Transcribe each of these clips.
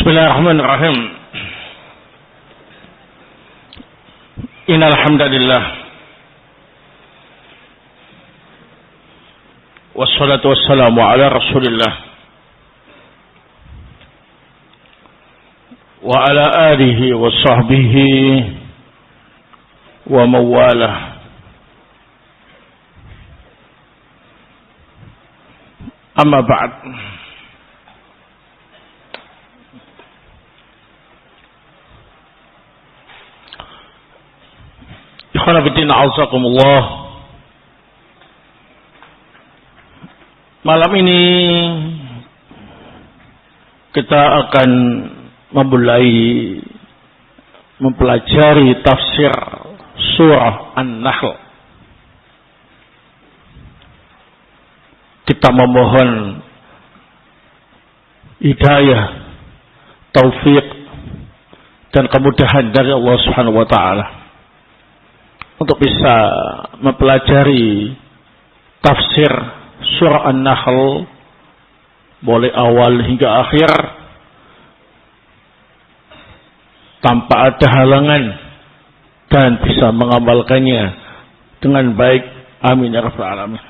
Bismillahirrahmanirrahim. Innal hamdalillah wassalatu wassalamu ala Rasulillah wa ala alihi wa sahbihi wa mawalah. Amma ba'd. Ikhwan fillah a'azakumullah. Malam ini kita akan mempelajari tafsir surah An-Nahl. Kita memohon hidayah, taufik dan kemudahan dari Allah Subhanahu wa taala untuk bisa mempelajari tafsir surah An-Nahl mulai awal hingga akhir tanpa ada halangan dan bisa mengamalkannya dengan baik. Amin ya rabbal alamin.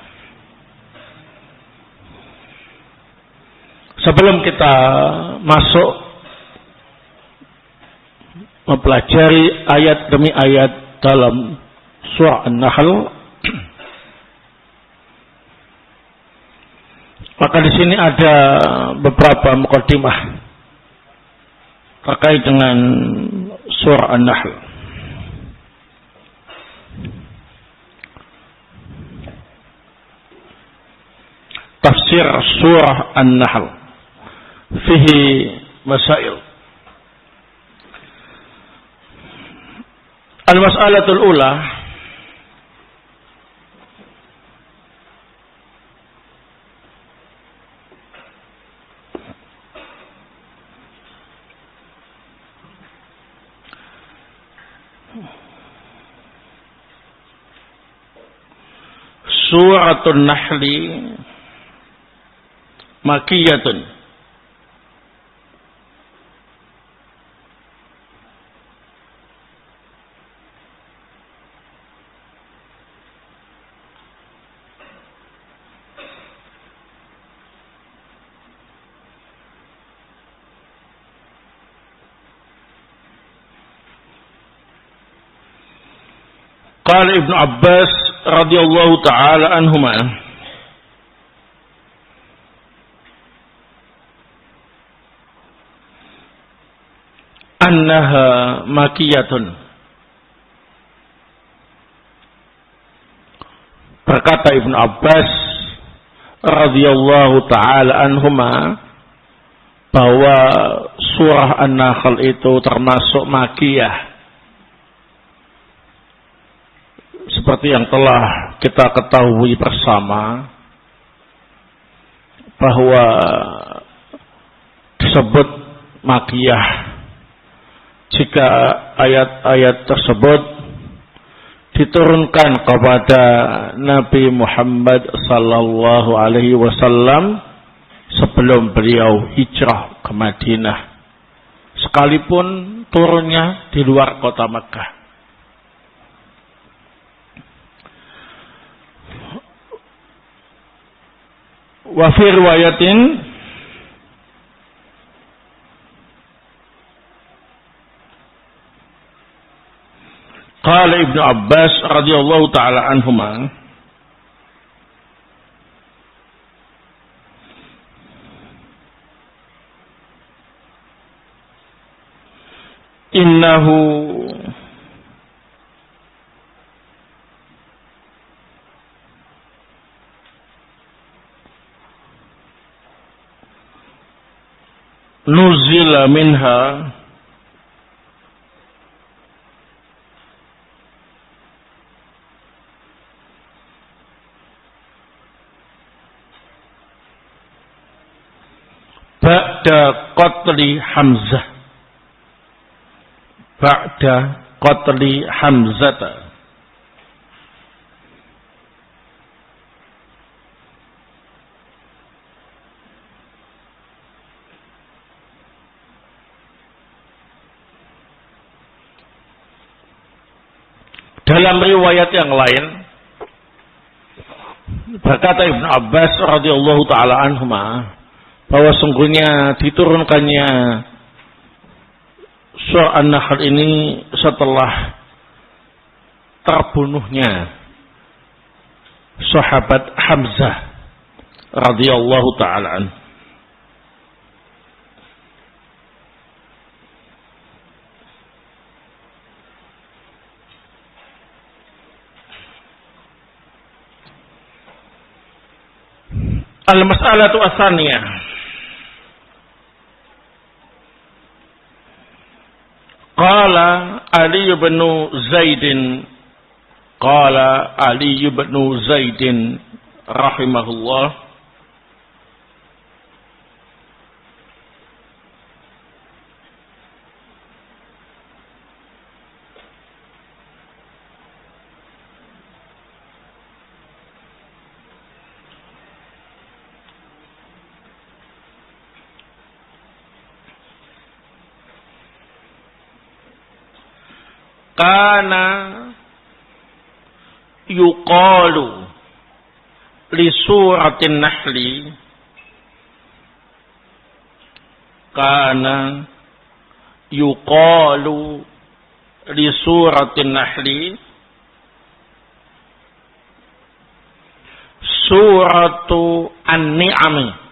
Sebelum kita masuk mempelajari ayat demi ayat dalam surah An-Nahl, maka di sini ada beberapa muqaddimah terkait dengan surah An-Nahl. Tafsir surah An-Nahl fihi masail. Al-mas'alatul ula, Suratul Nahli Makiyatun. Qala Ibnu Abbas radhiyallahu ta'ala anhuma, annaha makiyatun. Berkata Ibnu Abbas radhiyallahu ta'ala anhuma bahwa surah An-Nahl itu termasuk makiyah. Seperti yang telah kita ketahui bersama bahwa disebut makiyah jika ayat-ayat tersebut diturunkan kepada Nabi Muhammad sallallahu alaihi wasallam sebelum beliau hijrah ke Madinah, sekalipun turunnya di luar kota Makkah. Wa fi riwayatin qala Ibnu Abbas radhiyallahu ta'ala anhuma, innahu nuzila minha ba'da qatli Hamzah, ba'da qatli Hamzata. Dalam riwayat yang lain berkata Ibnu Abbas radhiyallahu taala anhuma bahwa sungguhnya diturunkannya surah An-Nahl ini setelah terbunuhnya sahabat Hamzah radhiyallahu taala anhu. Al-mas'alatu as-saniyah. Qala Ali bin Zaidin rahimahullah kana yuqalu li suratin nahli kana yuqalu li suratin nahli suratu an-ni'am.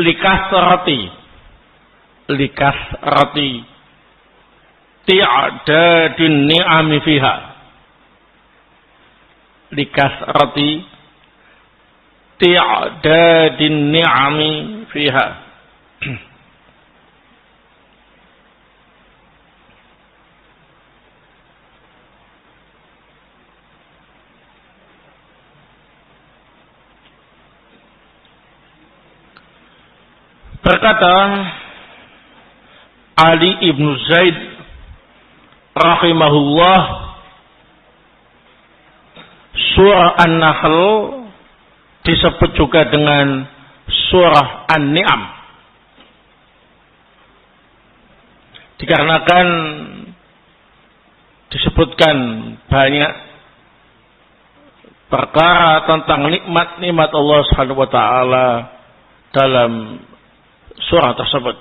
likasrati ti'adadin ni'ami fiha, likasrati ti'adadin ni'ami fiha. Berkata Ali ibnu Zaid rahimahullah, surah An-Nahl disebut juga dengan surah An-Ni'am dikarenakan disebutkan banyak perkara tentang nikmat-nikmat Allah Subhanahu wa taala dalam surah tersebut.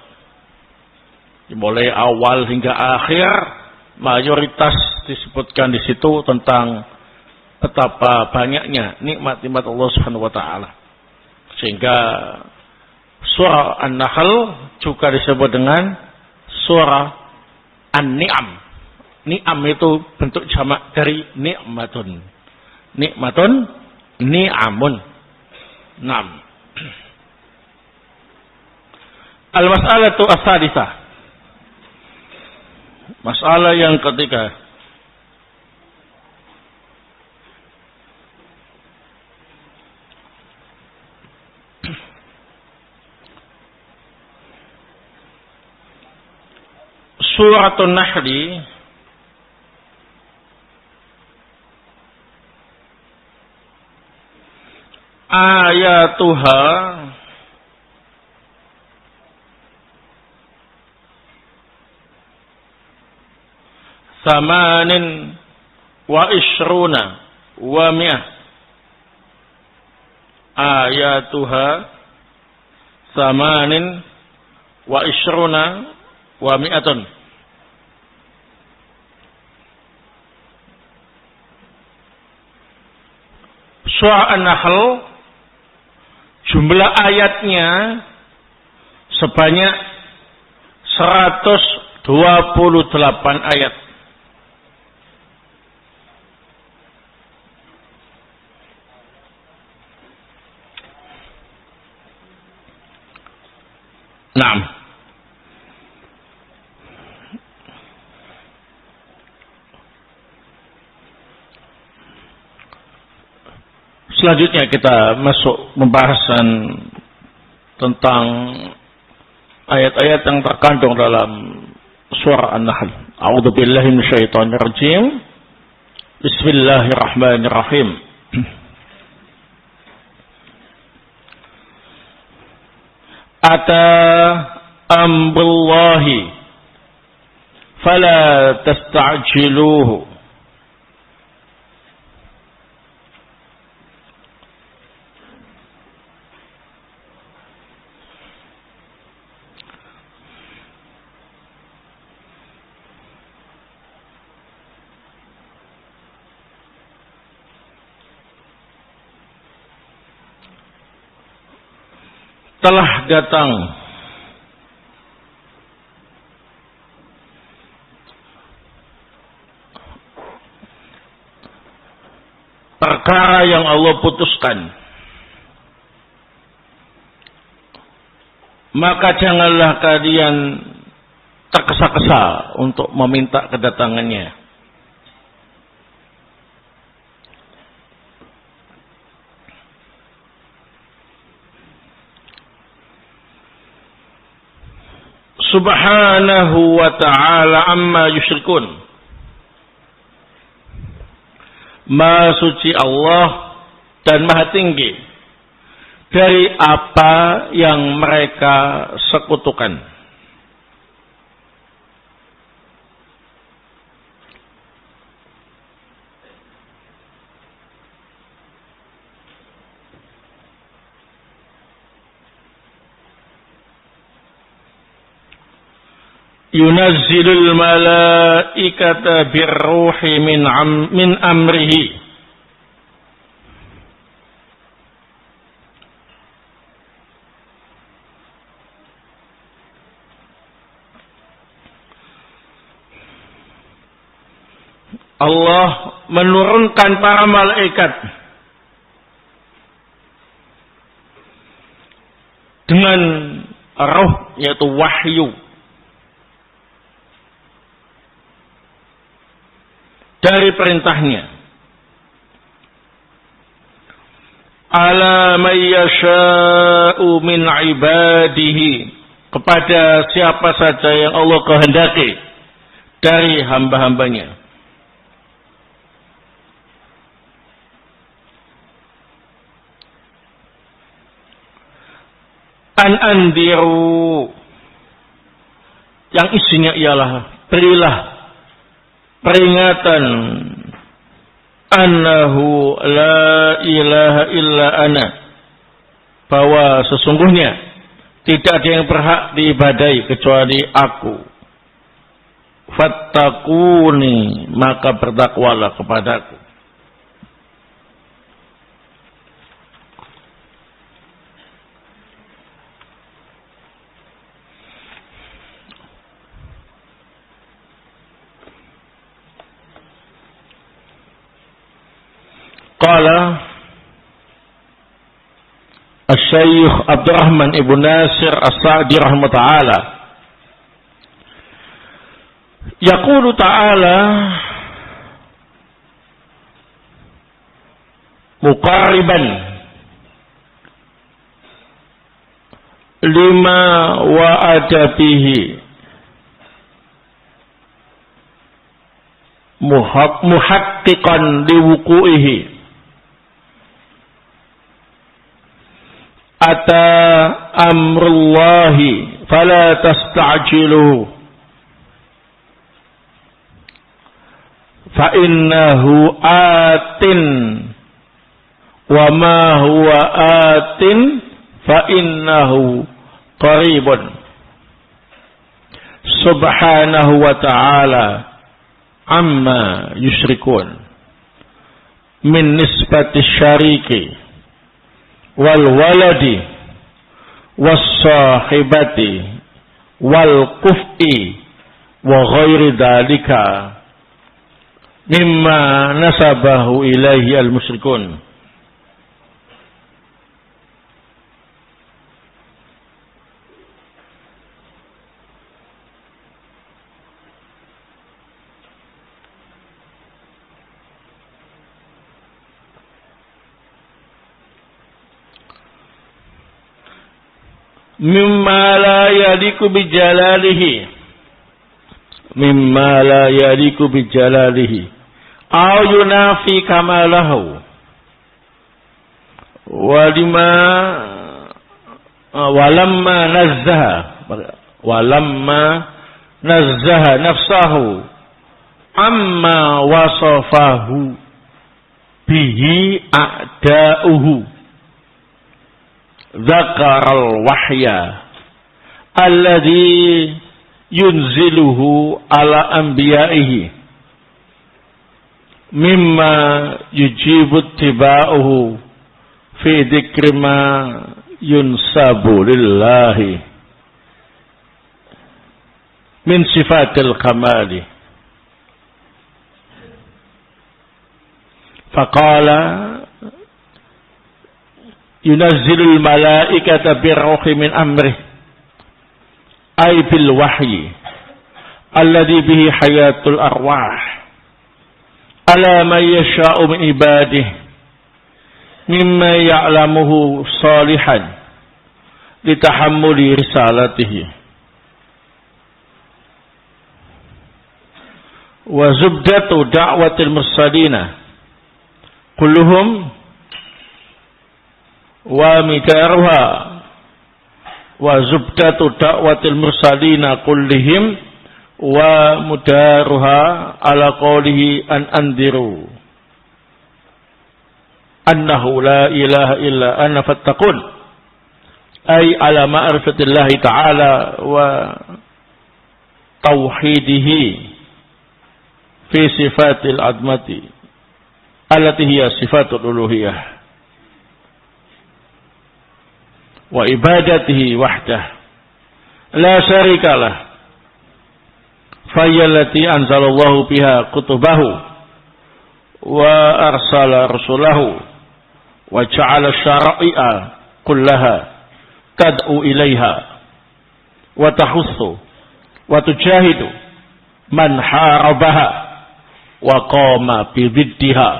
Mulai awal hingga akhir mayoritas disebutkan di situ tentang betapa banyaknya nikmat-nikmat Allah Subhanahu wa taala. Sehingga surah An-Nahl juga disebut dengan surah An-Ni'am. Ni'am itu bentuk jamak dari nikmatun. Nikmatun, ni'amun. Naam. Al-mas'alatu as-sadisah. Masalah yang ketiga. Suratun Nahli ayatuha Samanin wa ishruna wa mi'ah. Ayatuha Samanin wa ishruna wa mi'atun. Surah An-Nahl jumlah ayatnya sebanyak 128 ayat. Naam. Selanjutnya kita masuk pembahasan tentang ayat-ayat yang terkandung dalam surah An-Nahl. A'udzubillahi minasyaitonirrajim. Bismillahirrahmanirrahim. Ata amrullahi fala tasta'jiluhu. Telah datang perkara yang Allah putuskan, maka janganlah kalian tergesa-gesa untuk meminta kedatangannya. Subhanahu wa ta'ala amma yusyrikun. Maha suci Allah dan maha tinggi dari apa yang mereka sekutukan. Yunazzilul malaikata birruhi min amrihi. Allah menurunkan para malaikat dengan roh, yaitu wahyu, dari perintahnya, ala may yasha'u min ibadihi, kepada siapa saja yang Allah kehendaki dari hamba-hambanya. An andiru, yang isinya ialah berilah peringatan, annahu la ilaha illa ana, bahwa sesungguhnya tidak ada yang berhak diibadai kecuali aku. Fattaquni, maka bertakwalah kepadaku. Qala Asy-Syaikh Abdurrahman Ibnu Nasir As-Sa'di rahimahullah ta'ala, yaqulu ta'ala muqarriban lima wa'ada bihi muhaqqiqan liwuqu'ihi. Ata amrullahi fala tasta'jiluhu fa innahu atin wa ma huwa atin fa innahu qaribun. Subhanahu wa ta'ala amma yusyrikun min nisbati syariki wal waladi was sahibati wal kufi wa ghairi dzalika mimma nasabahu ilaihi al musyrikun. mimma la yaliku bijalalihi, mimma la yaliku bijalalihi, aw yunafi kamalahu, walamma nazzaha nafsahu amma wasafahu bihi a'da'uhu dzakaral wahya alladhi yunziluhu ala anbiya'ihi mimma yujibu tiba'uhu fi dzikri ma yunsabu lillahi min sifatil kamali. Faqala yunazzilul malaikata birruhi min amrih ay bil wahyi alladhi bihi hayatul arwah ala man yasha'u min ibadihi mimma ya'lamuhu salihan litahammuli risalatihi wa zubdatu da'watil mursalina kulluhum wa midaruha wa zubdatu da'watil mursalina kullihim wa mudaruha ala qawlihi an andiru annahu la ilaha illa ana fattaqun ay ala ma'rifatillahi ta'ala wa tauhidihi fi sifatil admati allati hiya sifatul uluhiyah wa ibadatihi wahdah la syarikalah fayyallati anzalallahu biha kutubahu wa arsala rasulahu wa ja'ala syara'i'a kullaha tad'u ilaiha wa tahussu wa tujahidu man harabaha wa qama bi biddiha.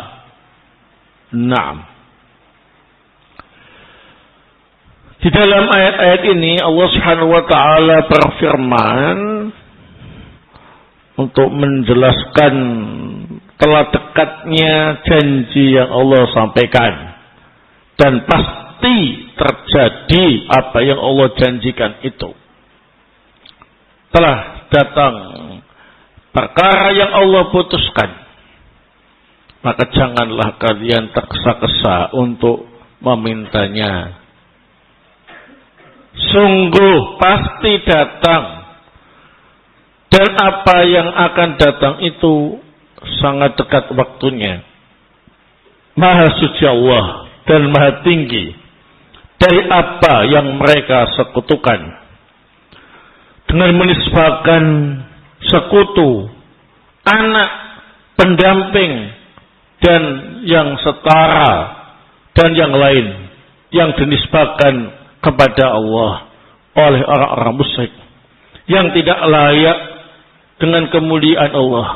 Naam. Di dalam ayat-ayat ini Allah Subhanahu wa taala berfirman untuk menjelaskan telah dekatnya janji yang Allah sampaikan dan pasti terjadi apa yang Allah janjikan itu. Telah datang perkara yang Allah putuskan, maka janganlah kalian tergesa-gesa untuk memintanya. Sungguh pasti datang, dan apa yang akan datang itu sangat dekat waktunya. Maha suci Allah dan maha tinggi dari apa yang mereka sekutukan dengan menisbahkan sekutu, anak, pendamping, dan yang setara dan yang lain yang dinisbahkan kepada Allah oleh orang-orang musyrik yang tidak layak dengan kemuliaan Allah,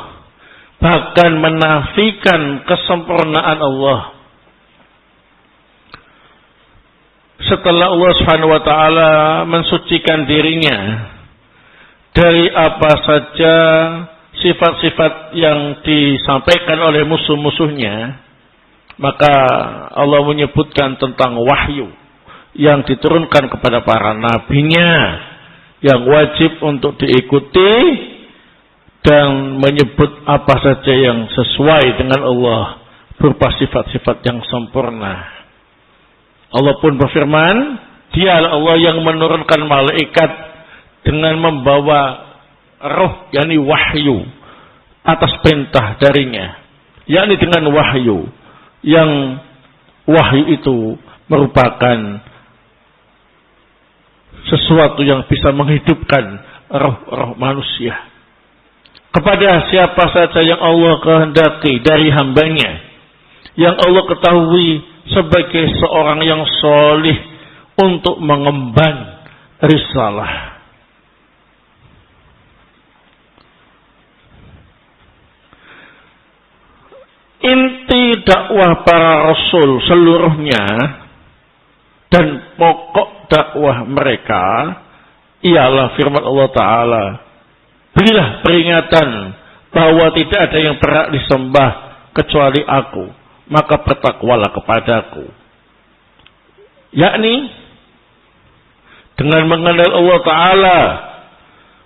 bahkan menafikan kesempurnaan Allah. Setelah Allah Subhanahu wa taala mensucikan dirinya dari apa saja sifat-sifat yang disampaikan oleh musuh-musuhnya, maka Allah menyebutkan tentang wahyu yang diturunkan kepada para nabinya yang wajib untuk diikuti dan menyebut apa saja yang sesuai dengan Allah berupa sifat-sifat yang sempurna. Allah pun berfirman, Dialah Allah yang menurunkan malaikat dengan membawa roh, yakni wahyu, atas perintah darinya, yakni dengan wahyu, yang wahyu itu merupakan sesuatu yang bisa menghidupkan roh-roh manusia kepada siapa saja yang Allah kehendaki dari hambanya, yang Allah ketahui sebagai seorang yang solih untuk mengemban risalah. Inti dakwah para rasul seluruhnya dan pokok dakwah mereka ialah firman Allah Ta'ala, berilah peringatan bahwa tidak ada yang berhak disembah kecuali aku, maka bertakwalah kepadaku. Yakni dengan mengenal Allah Ta'ala,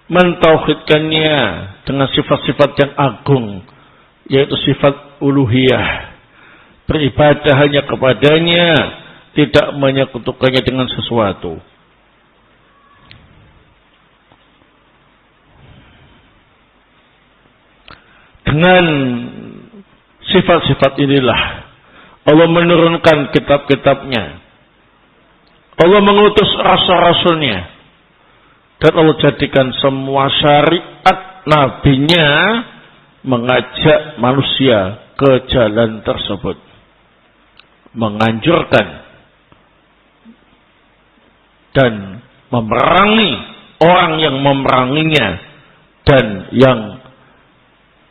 mentauhidkannya dengan sifat-sifat yang agung, yaitu sifat uluhiyah, beribadah hanya kepadanya, tidak menyekutukannya dengan sesuatu. Dengan sifat-sifat inilah Allah menurunkan kitab-kitabnya, Allah mengutus rasul-rasulnya, dan Allah jadikan semua syariat nabinya mengajak manusia ke jalan tersebut, menganjurkan dan memerangi orang yang memeranginya dan yang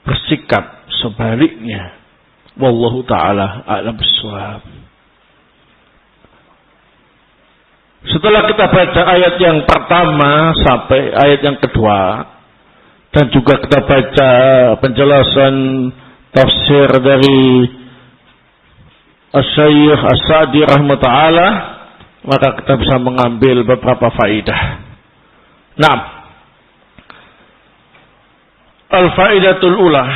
bersikap sebaliknya. Wallahu ta'ala a'lam bissawab. Setelah kita baca ayat yang pertama sampai ayat yang kedua, dan juga kita baca penjelasan tafsir dari Asy-Syaikh As-Sa'di rahimahullah, maka kita bisa mengambil beberapa faidah. Nah, al-faidatul ula,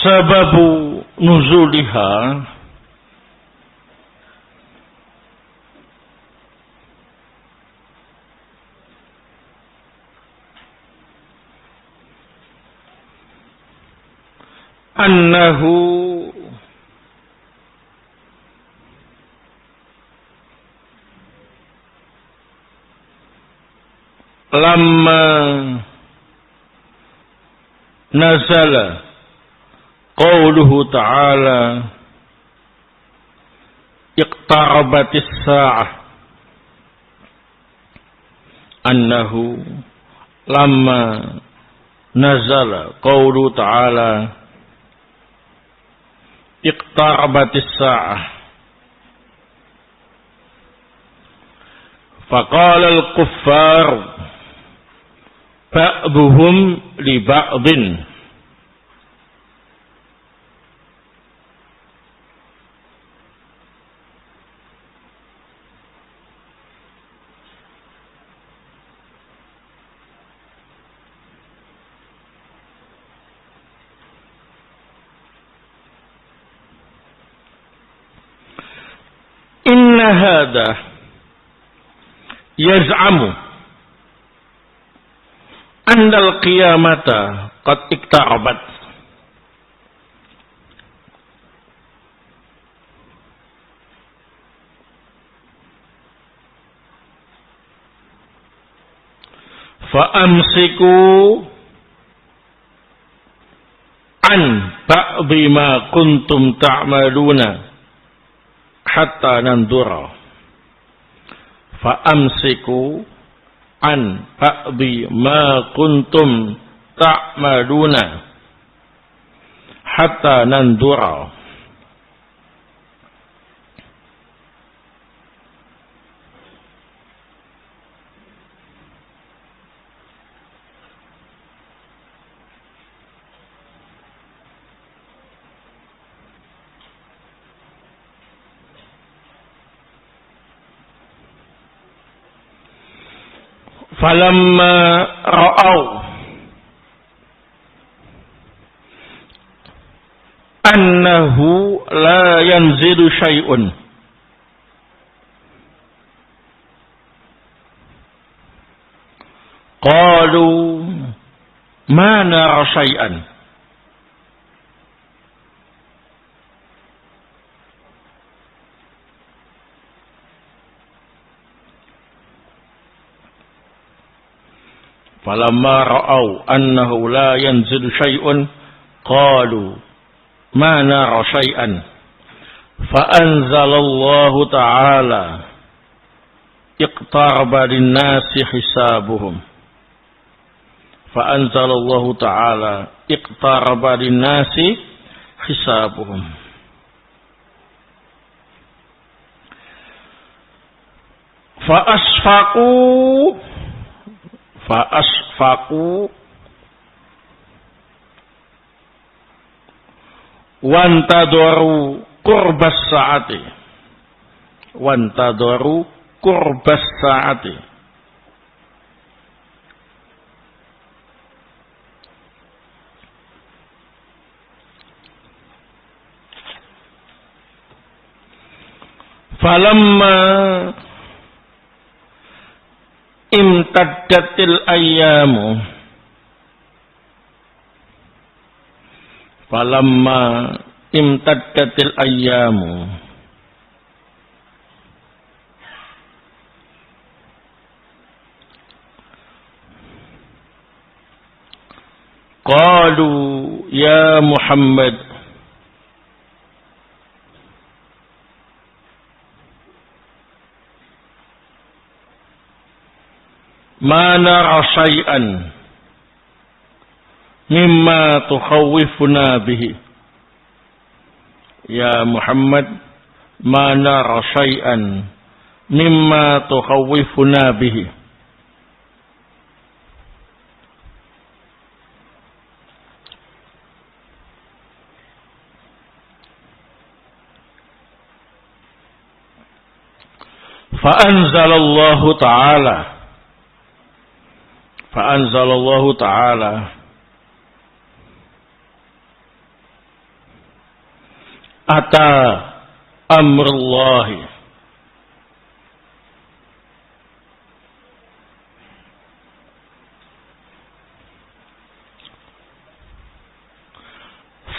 sababu nuzuliha, annahu lamma nazala qauluhu ta'ala iqtarabatis sa'ah, annahu lamma nazala qauluhu ta'ala iqtarabatis sa'ah faqala al-kuffar ba'duhum li ba'din inna hadha yaz'amu anna al-qiyamata qad iqtarabat fa amsiku an ba'dhi ma kuntum ta'maluna hatta nandura. Fa amsiku an ba'dhi ma kuntum ta'maluna hatta nandura. Falamma ra'au annahu la yanzilu syai'un qalu ma nara syai'an Falamma ra'au annahu la yanzilu syai'un qalu ma nara syai'an. Fa anzalallahu ta'ala iqtaraba lin-nasi hisabuhum. Fa anzalallahu ta'ala iqtaraba lin-nasi hisabuhum. Fa asfaqu wantadaru qurbas saati falamma imtaddatil ayyamu qalu ya Muhammad ma nara syai'an mimma tukhawwifuna bihi. Ya Muhammad, ma nara syai'an mimma tukhawwifuna bihi. Fa anzalallahu ta'ala ata amrullahi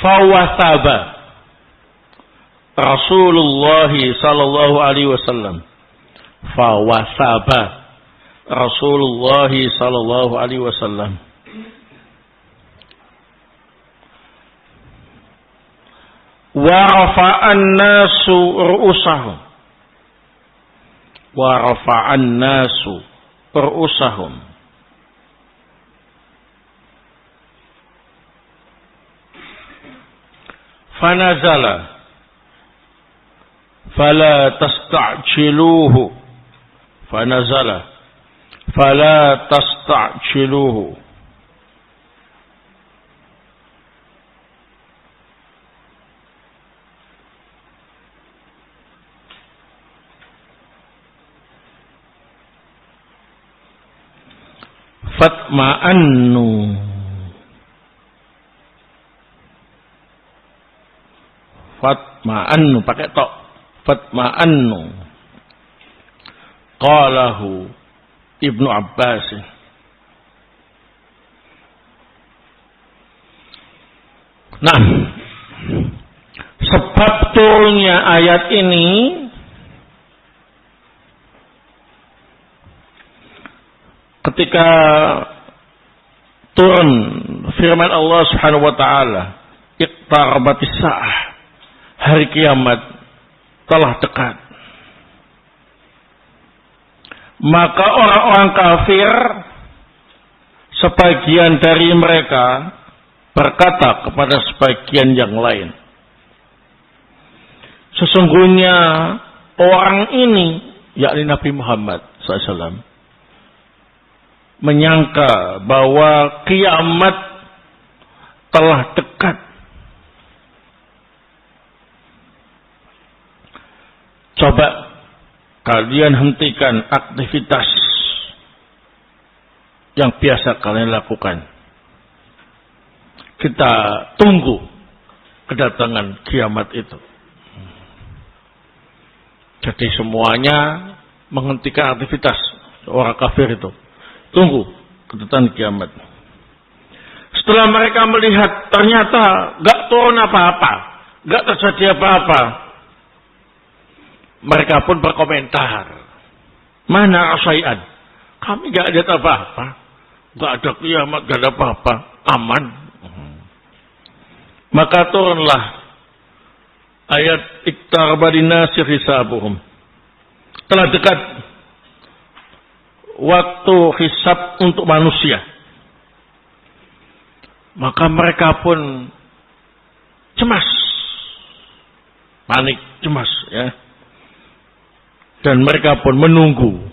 fawasaba Rasulullah sallallahu alaihi wasallam. Fawasaba Rasulullah sallallahu alaihi wasallam. Wa rafa'an nasu ru'usahum. Fanazala fala tasta'jiluhu. Fatma'annu pakai tok. Fatma'annu. Qalahu Ibnu Abbas. Nah, sebab turunnya ayat ini ketika turun firman Allah Subhanahu wa taala, iqtarabatis saah, hari kiamat telah dekat. Maka orang-orang kafir sebagian dari mereka berkata kepada sebagian yang lain, sesungguhnya orang ini, yakni Nabi Muhammad SAW, menyangka bahwa kiamat telah dekat. Coba kalian hentikan aktivitas yang biasa kalian lakukan. Kita tunggu kedatangan kiamat itu. Jadi semuanya menghentikan aktivitas orang kafir itu. Tunggu kedatangan kiamat. Setelah mereka melihat ternyata gak turun apa-apa, gak terjadi apa-apa, mereka pun berkomentar, mana syai'an, kami gak lihat apa-apa, Gak ada kiamat, gak ada apa-apa, aman. Maka turunlah ayat iqtaraba linnasi hisabuhum. Telah dekat waktu hisab untuk manusia. Maka mereka pun cemas, panik, cemas, ya. Dan mereka pun menunggu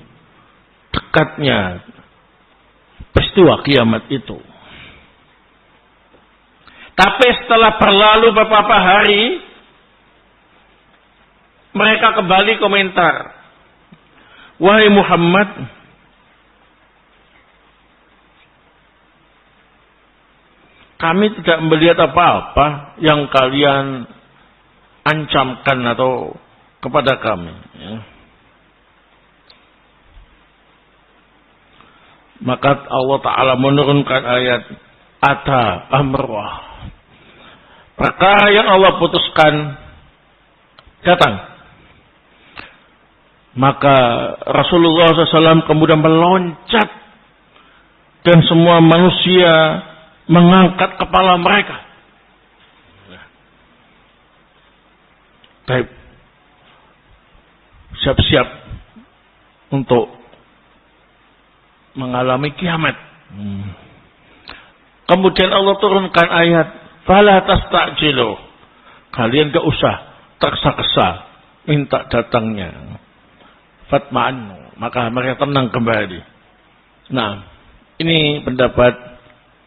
dekatnya peristiwa kiamat itu. Tapi setelah berlalu beberapa hari, mereka kembali komentar, wahai Muhammad, kami tidak melihat apa-apa yang kalian ancamkan atau kepada kami. Ya. Maka Allah Ta'ala menurunkan ayat Ata amrullah. Perkara yang Allah putuskan datang. Maka Rasulullah SAW kemudian meloncat dan semua manusia mengangkat kepala mereka. Baik. Siap-siap untuk mengalami kiamat. Kemudian Allah turunkan ayat, fala tasta'jilu. Kalian gak usah tergesa-gesa minta datangnya. Fatma'annu, maka mereka tenang kembali. Nah, ini pendapat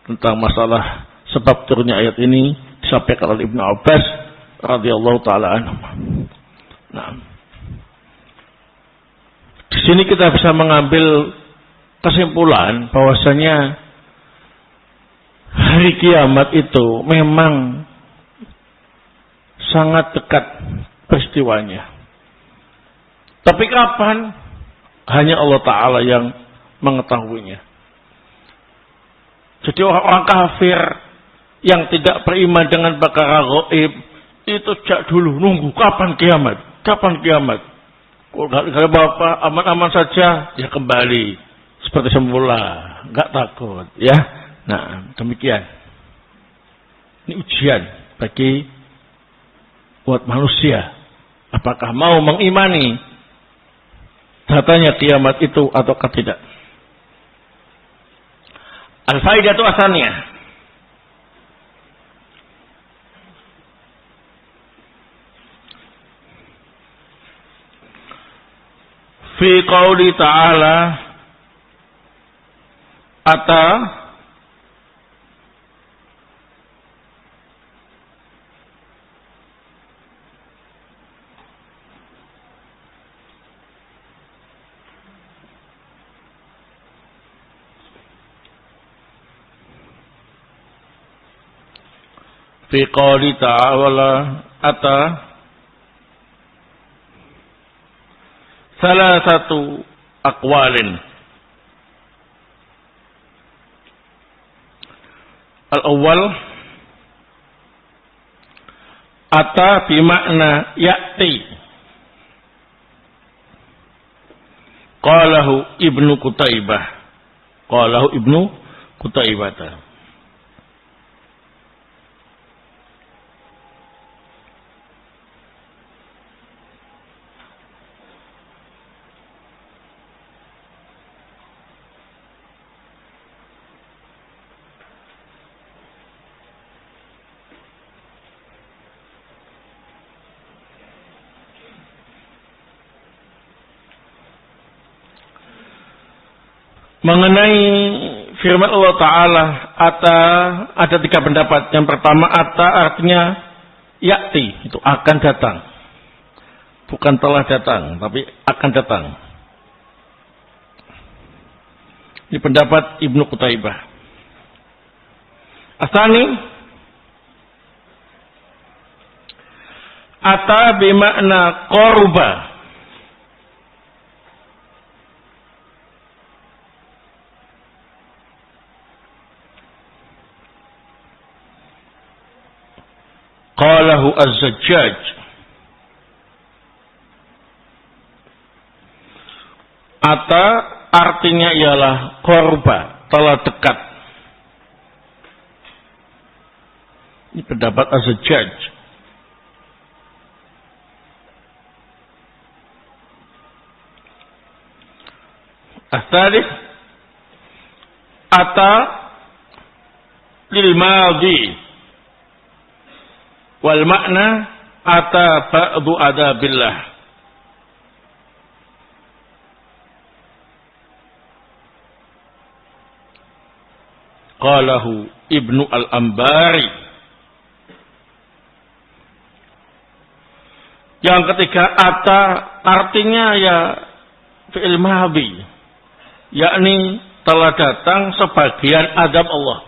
tentang masalah sebab turunnya ayat ini disampaikan oleh Ibnu Abbas radhiyallahu taala anhu. Nah, di sini kita bisa mengambil kesimpulan bahwasanya hari kiamat itu memang sangat dekat peristiwanya. Tapi kapan? Hanya Allah Ta'ala yang mengetahuinya. Jadi orang kafir yang tidak beriman dengan perkara gaib itu sejak dulu nunggu kapan kiamat? Kapan kiamat? Kalau nggak ada apa-apa, aman-aman saja, ya kembali seperti semula, nggak takut, ya. Nah, demikian. Ini ujian bagi buat manusia. Apakah mau mengimani datanya kiamat itu ataukah tidak? Al-faidatu asaniyah. Fi qauli ta'ala ata fi qouli ta'ala ata salah satu aqwalin. Al-awwal ata bimakna ya'ti. Qalahu Ibnu Qutaibah. Qalahu Ibnu Qutaibah. Mengenai firman Allah Ta'ala, ata, ada tiga pendapat. Yang pertama, ata artinya yakti, itu akan datang. Bukan telah datang, tapi akan datang. Ini pendapat Ibnu Qutaibah. Asani, ata bimakna qaruba. Qalahu Az-Zajjaj. Ata artinya ialah korba. telah dekat. Ini pendapat Az-Zajjaj. As-salih ata lil madhi wal makna ata ba'du adabillah. Qalahu Ibnu Al-Ambari. Yang ketiga, ata artinya ya fi'il madhi, yakni telah datang sebagian adab Allah.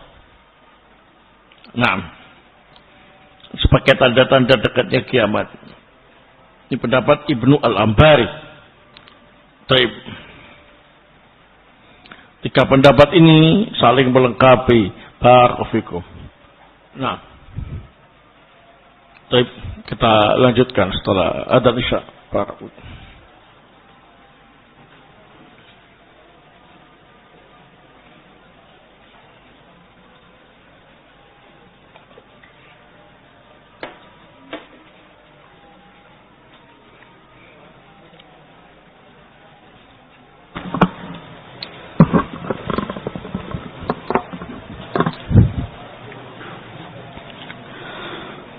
Naam. Sebagai tanda-tanda dekatnya kiamat. Ini pendapat Ibnu Al-Ambari. Baik. Tiga pendapat ini saling melengkapi. Barakallahu. Nah. Baik, kita lanjutkan setelah adzan Isya. Barakallahu.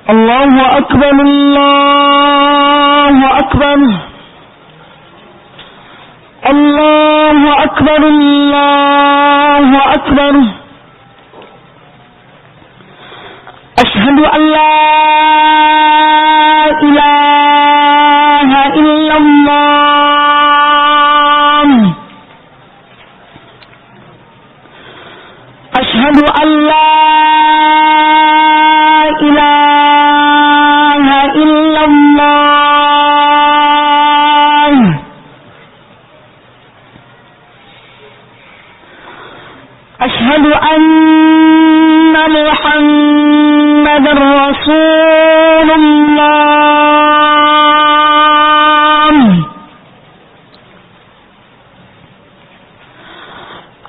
Allahu Akbar, Allahu Akbar, Allahu Akbar, Allahu Akbar. Asyhadu an la ilaha illallah. Asyhadu an la Asyhadu anna Muhammadar Rasulullah.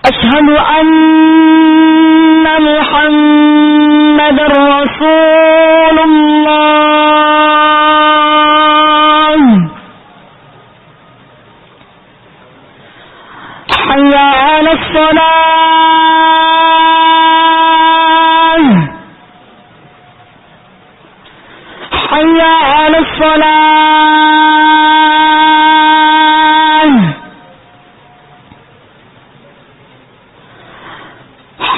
Asyhadu anna Muhammadar Rasulullah. Hayya 'alas shalah. Hayya 'alas shalah.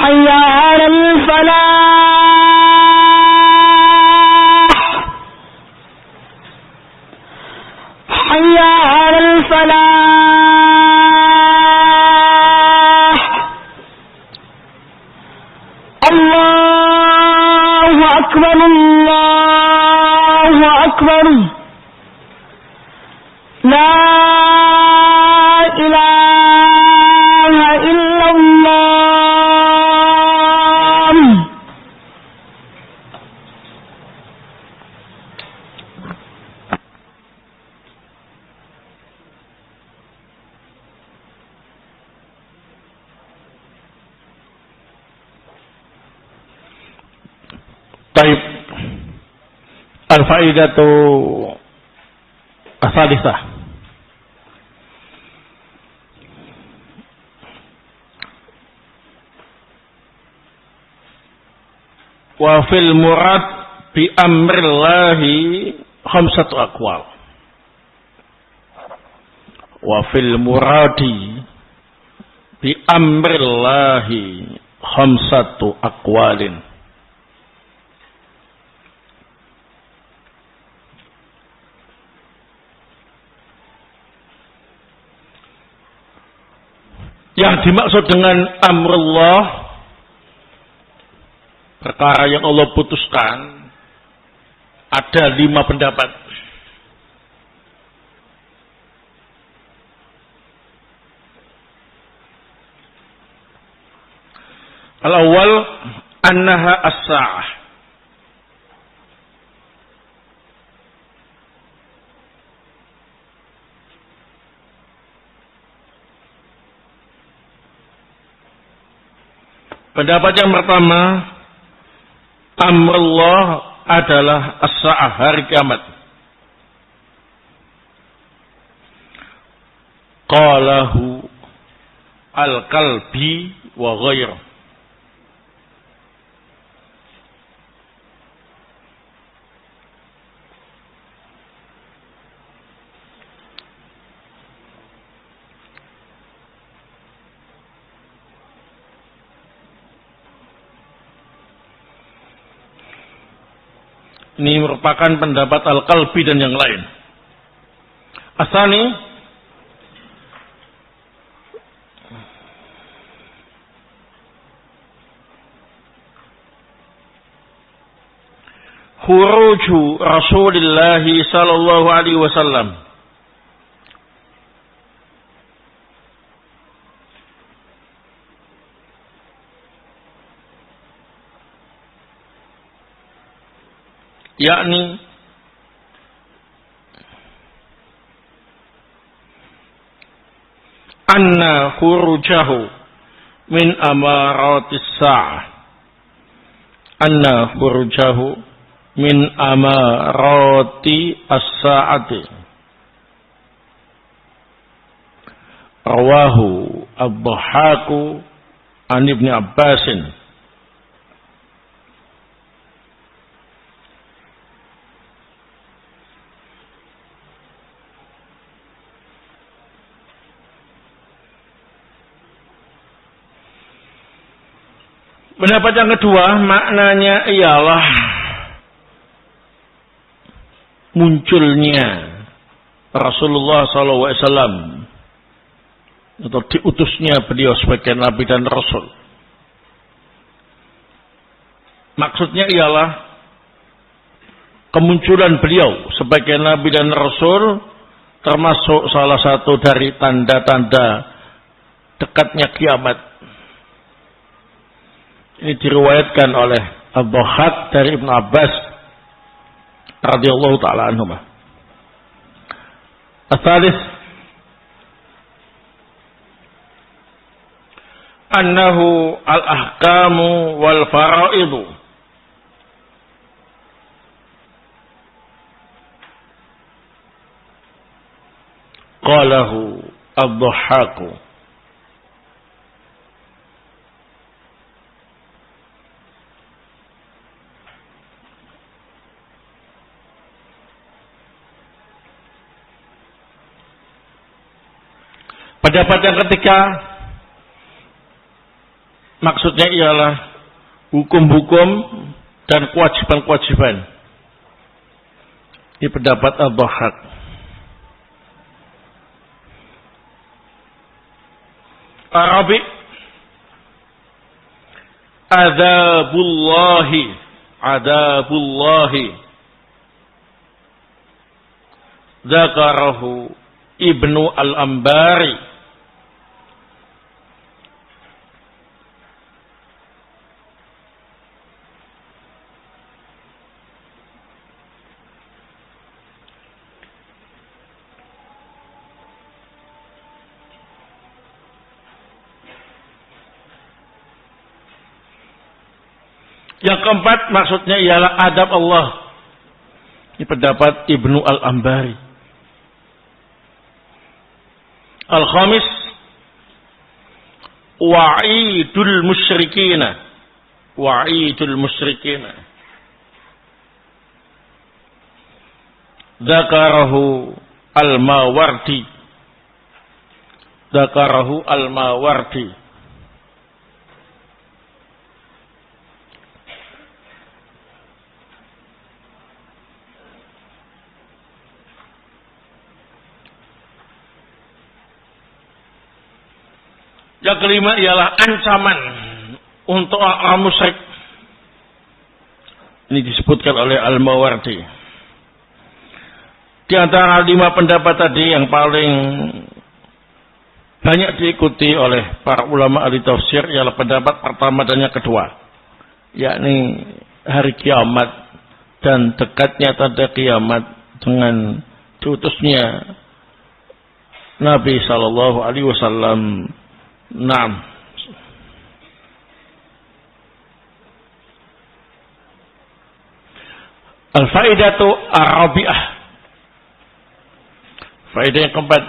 Hayya 'alal falah. Hayya 'alal falah. Allahu Akbar, Allahu Akbar. La ilaha illallah. Baik. Al-faidatu as-salisah. Wa fil murad bi amrillahi khamsatu aqwal. Wa fil muradi bi amrillahi khamsatu aqwalin. Yang dimaksud dengan amrullah, perkara yang Allah putuskan, ada 5 pendapat. Al-awwal annaha as-sa'ah. Pendapat yang pertama, amrullah adalah as-sa'ah, hari kiamat. Qalahu al-Kalbi wa ghairuh. Ini merupakan pendapat Al-Kalbi dan yang lain. Asani, khuruju Rasulullah sallallahu alaihi wasallam yakni anna khurujahu min amaratis sa'ah, anna khurujahu min amarati as-sa'ati. Rawahu ad-Dhahhaku an Ibn Abbasin. Pendapat yang kedua, maknanya ialah munculnya Rasulullah SAW atau diutusnya beliau sebagai Nabi dan Rasul. Maksudnya ialah kemunculan beliau sebagai Nabi dan Rasul termasuk salah satu dari tanda-tanda dekatnya kiamat. Ini diriwayatkan oleh Ad-Dhahhak dari Ibn Abbas radhiyallahu taala anhuma. As-salis, annahu al-ahkamu wal faraidu. Qalahu Ad-Dhahhak. Pendapat yang ketiga, maksudnya ialah hukum-hukum dan kewajiban-kewajiban. Ini pendapat Ad-Dhahhak. Arabi, adabullahi dzakarahu Ibnu al-Ambari Yang keempat maksudnya ialah adab Allah. Ini pendapat Ibnu al-Ambari. Al-khamis, wa'idul musyrikina. Wa'idul musyrikina. Dzakarahu al-Mawardi. Dzakarahu al-Mawardi. Yang kelima ialah ancaman untuk orang musyrik. Ini disebutkan oleh Al-Mawardi. Di antara 5 pendapat tadi yang paling banyak diikuti oleh para ulama ahli tafsir ialah pendapat pertama dan yang kedua, yakni hari kiamat dan dekatnya tanda kiamat dengan diutusnya Nabi sallallahu alaihi wasallam. Naam. Al-faidatu ar-rabi'ah. Faedah yang keempat.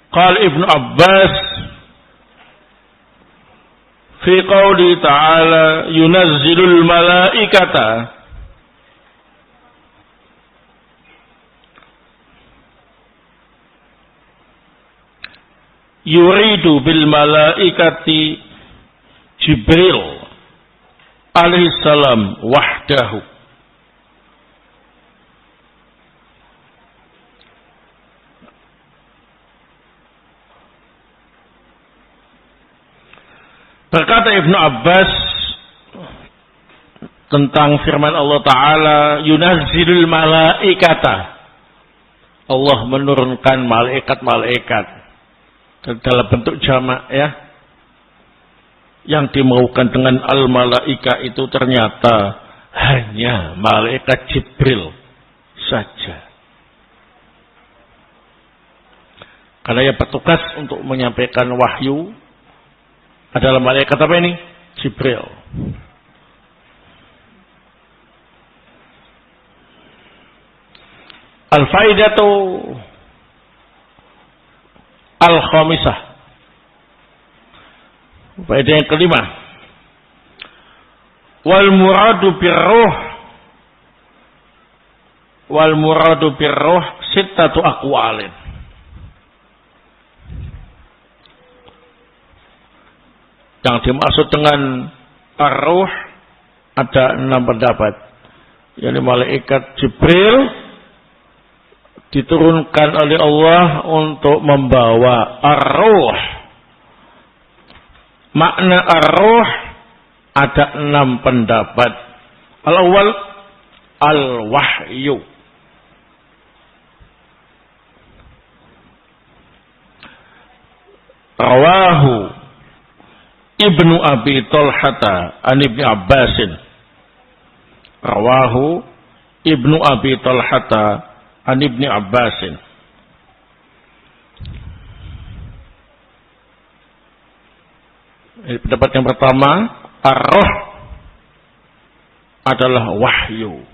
Qala Ibnu Abbas fi qouli ta'ala yunazzilul malaikata yuridu bil malaikati Jibril alaihi salam wahdahu. Berkata Ibnu Abbas tentang firman Allah Ta'ala, yunazzilul malaikata, Allah menurunkan malaikat-malaikat dalam bentuk jamak ya. Yang dimaukan dengan al-malaika itu ternyata hanya malaikat Jibril saja. Karena yang bertugas untuk menyampaikan wahyu adalah malaikat apa ini? Jibril. Al-faidatu al-khamisah. Faedah yang kelima. Wal muradu birruh sittatu aqwalin. Yang dimaksud dengan ar-ruh ada 6 pendapat. Yakni malaikat Jibril diturunkan oleh Allah untuk membawa ar-ruh. Makna ar-ruh ada 6 pendapat. Al-awwal al-wahyu. Rawahu Ibnu Abi Talhata an Ibnu Abbasin. Rawahu Ibnu Abi Talhata an Ibnu Abbasin. Pendapat yang pertama, ar-ruh adalah wahyu.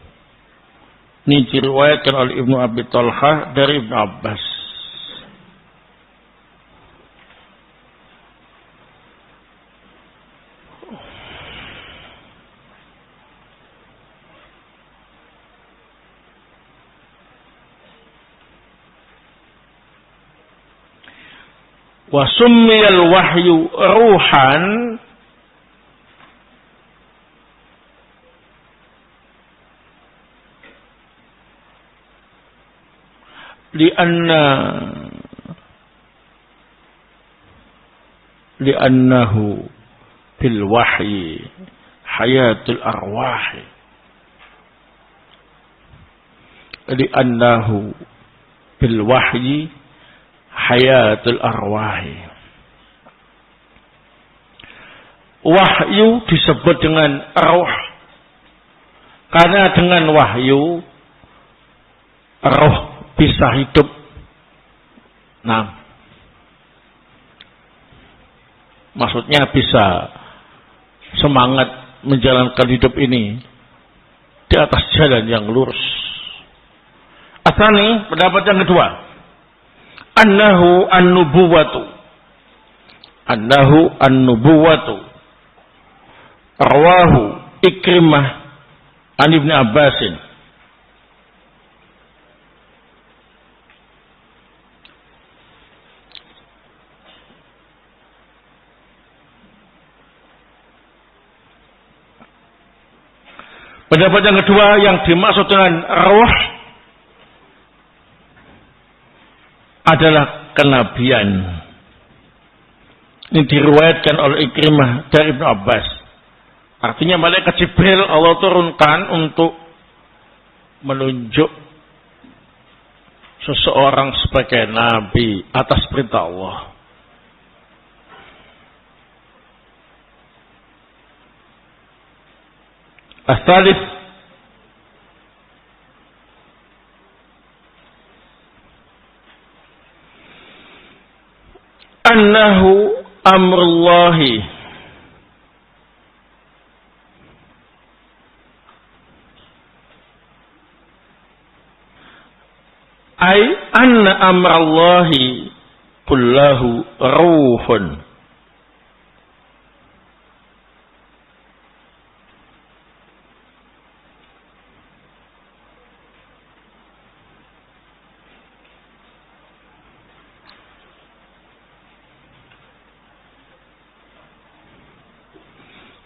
Ini diriwayatkan oleh Ibnu Abi Talhah dari Ibnu Abbas. Wa summiyal wahyu ruhan li'annahu bil wahyi hayatul arwahi. Li'annahu bil wahyi hayatul arwahi. Wahyu disebut dengan ruh karena dengan wahyu roh bisa hidup. Nah, maksudnya bisa semangat menjalankan hidup ini di atas jalan yang lurus. Asani, pendapat yang kedua, annahu an-nubuwatu rawahu Ikrimah an Ibnu Abbasin. Pendapat yang kedua yang dimaksud dengan roh adalah kenabian. Ini diriwayatkan oleh Ikrimah dari Ibnu Abbas. Artinya malaikat Jibril Allah turunkan untuk menunjuk seseorang sebagai nabi atas perintah Allah. As-salif annahu amrullahi ay anna amrallahi kullahu ruhun.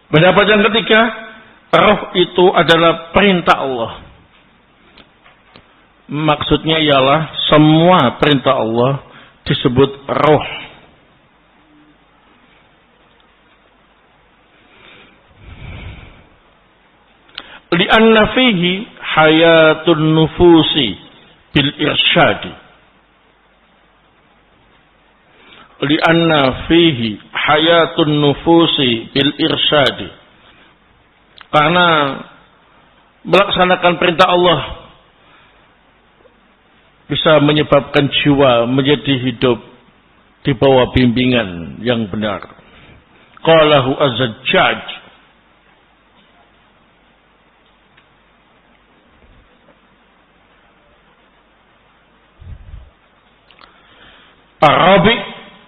Pendapat yang ketiga, roh itu adalah perintah Allah. Maksudnya ialah semua perintah Allah disebut roh. Li'anna fihi hayatun nufusi bil irsyadi. Li'anna fihi hayatun nufusi bil irsyadi. Karena melaksanakan perintah Allah bisa menyebabkan jiwa menjadi hidup di bawah bimbingan yang benar. Qalahu Az-Zajjaj. Arabi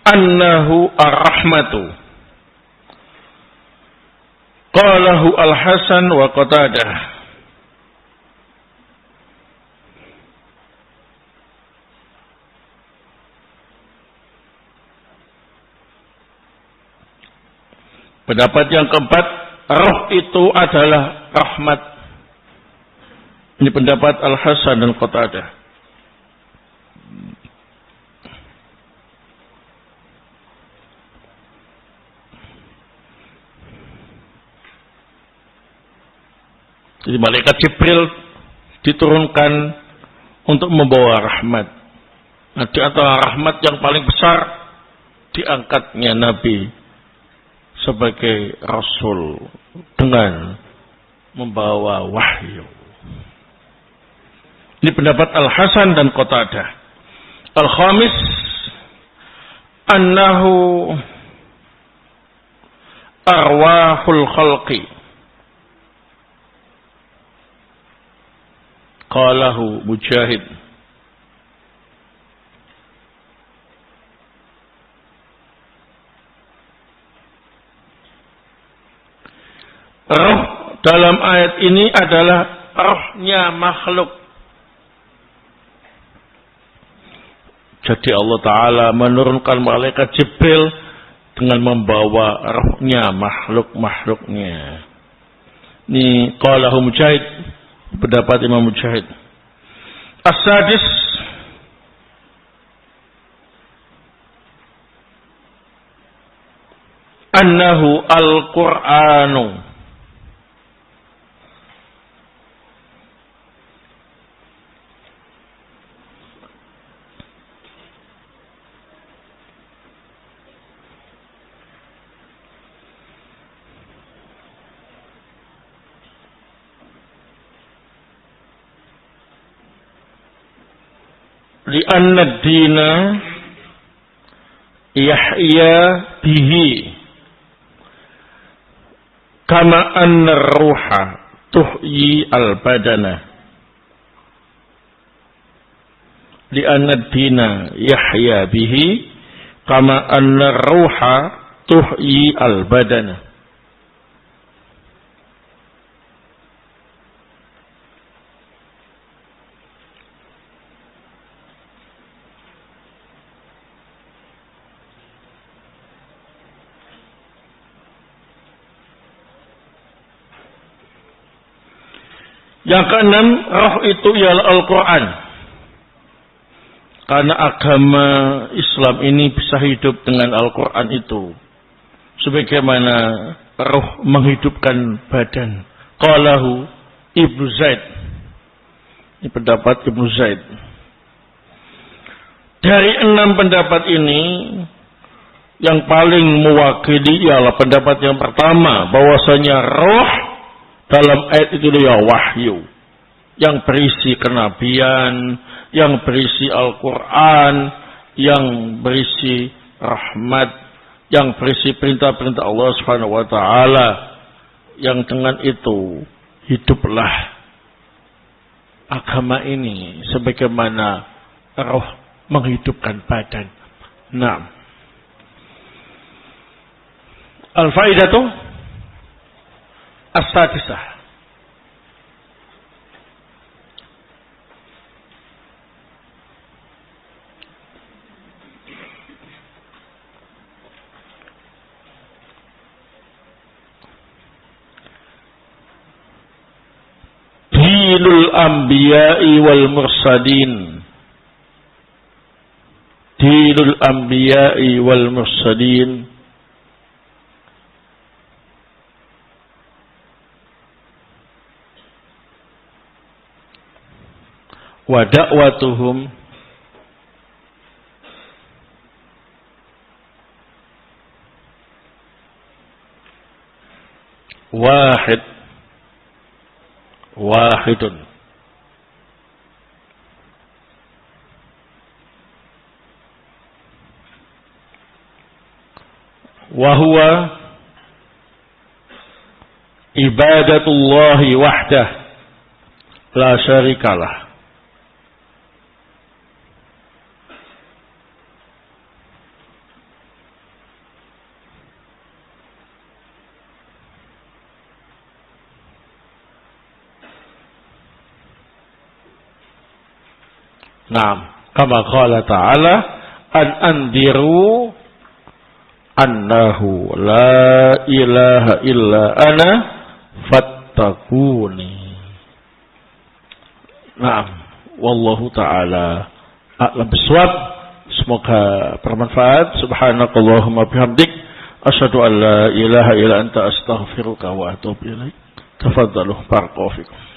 annahu ar-rahmatu. Qalahu Al-Hasan wa Qatadah. Pendapat yang keempat, roh itu adalah rahmat. Ini pendapat Al-Hasan dan Qatadah. Jadi malaikat Jibril diturunkan untuk membawa rahmat. Nah, di antara rahmat yang paling besar diangkatnya Nabi sebagai Rasul dengan membawa wahyu. Ini pendapat Al-Hasan dan Qatadah. Al-Khamis annahu arwahul khalqi. Qalahu Mujahid. Roh dalam ayat ini adalah rohnya makhluk. Jadi Allah Ta'ala menurunkan malaikat Jibril dengan membawa rohnya makhluk-makhluknya. Ini qalahu Mujahid, pendapat Imam Mujahid. As-sadis annahu al-Qur'anu. Li'anna ad-dina yahya bihi kama anna ar-ruha tuhyi al-badana. Li'anna ad-dina yahya bihi kama anna ar-ruha tuhyi al-badana. Yang keenam, roh itu ialah Al-Quran. Karena agama Islam ini bisa hidup dengan Al-Quran itu. Sebagaimana roh menghidupkan badan. Qalahu Ibnu Zaid. Ini pendapat Ibnu Zaid. Dari 6 pendapat ini, yang paling mewakili ialah pendapat yang pertama, bahwasanya roh dalam ayat itu ya wahyu yang berisi kenabian, yang berisi Al-Quran, yang berisi rahmat, yang berisi perintah-perintah Allah Subhanahu wa taala, yang dengan itu hiduplah agama ini sebagaimana roh menghidupkan badan. Nah, al-faidatu as-sadisah. Dinul anbiya'i wal mursalin. Dinul anbiya'i wal mursalin wa da'watuhum wahidun wa huwa ibadatullahi wahdah la syarikalah. Naam, kama qala ta'ala an andiru annahu la ilaha illa ana fattaquni. Naam, wallahu ta'ala a'lam bishawab. Semoga bermanfaat. Subhanakallahumma bihamdik asyhadu an la ilaha illa anta astaghfiruka wa atubu ilaik. Tafadhalu barakallahu fikum.